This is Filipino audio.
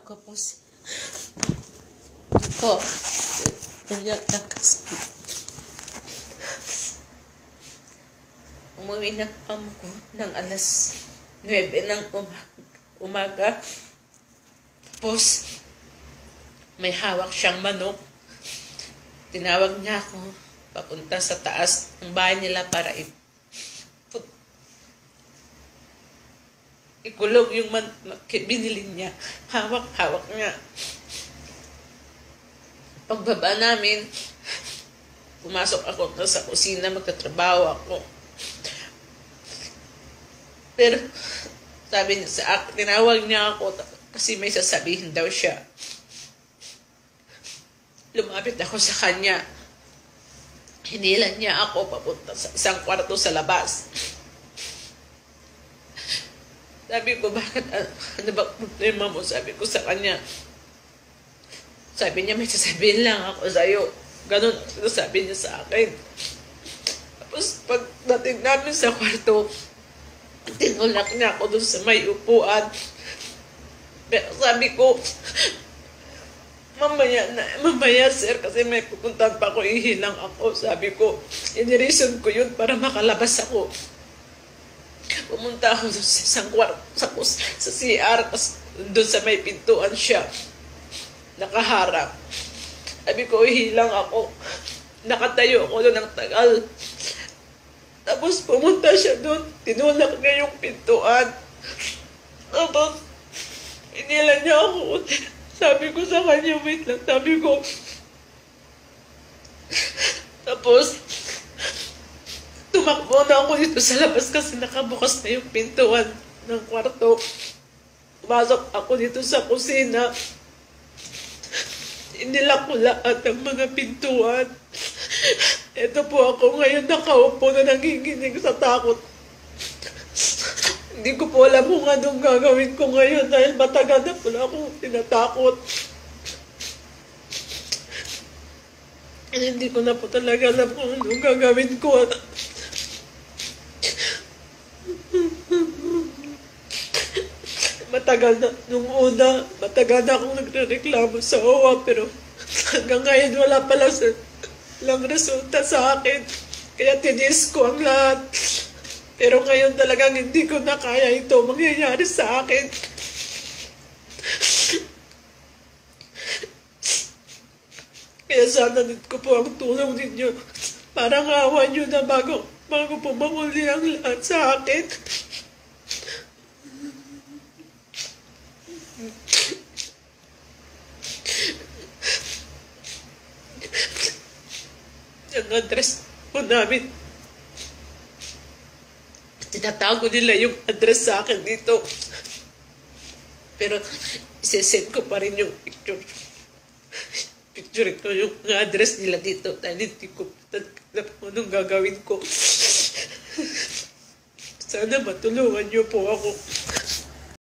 Ako po ito. Ganyan lang kasi. Umuwi ng amo ko ng alas 9 ng umaga. Tapos, may hawak siyang manok. Tinawag niya ako papunta sa taas ng bahay nila para ikulog yung binili niya. Hawak niya. Pagbaba namin, pumasok ako sa kusina, magtatrabaho ako. Pero, sabi niya sa akin, tinawag niya ako kasi may sasabihin daw siya. Lumapit ako sa kanya. Hinilan niya ako papunta sa isang kwarto sa labas. Sabi ko, bakit? Ano ba problema mo? Sabi ko sa kanya. Sabi niya, may sasabihin lang ako sa'yo. Ganun sabi niya sa akin. Tapos, pagdating namin sa kwarto, tinulak niya ako doon sa may upuan. Pero sabi ko, mamaya sir, kasi may pupuntahan pa ako, ihilang ako. Sabi ko, inirison ko yun para makalabas ako. Pumunta ako doon sa isang kwarto, sa CR, doon sa may pintuan siya. Nakaharap. Sabi ko, ihilang ako. Nakatayo ako doon ng tagal. Tapos pumunta siya doon, tinulak niya yung pintuan. Tapos, inilan niya ako. Sabi ko sa kanya, wait lang. Sabi ko, tapos, tumakbo na ako dito sa labas kasi nakabukas na yung pintuan ng kwarto. Pumasok ako dito sa kusina. Inilak ko lahat ng mga pintuan. Ito po ako ngayon nakaupo na nanginginig sa takot. Hindi ko po alam kung anong gagawin ko ngayon dahil matagal na po na akong tinatakot. Hindi ko na po talaga alam kung anong gagawin ko. Matagal na, nung una, matagal na akong nagrereklamo sa OWA, pero hanggang ngayon wala palang resulta sa akin. Kaya tinis ko ang lahat. Pero ngayon talagang hindi ko na kaya ito mangyayari sa akin. Kaya sana nito ko po ang tulong ninyo. Parang awa nyo na bago po mamuli ang lahat sa akin. Ang address po namin. Tinatago nila yung address sa akin dito. Pero isesend ko pa rin yung picture. Picture ko yung address nila dito. Dahil hindi ko alam anong gagawin ko. Sana matulungan niyo po ako.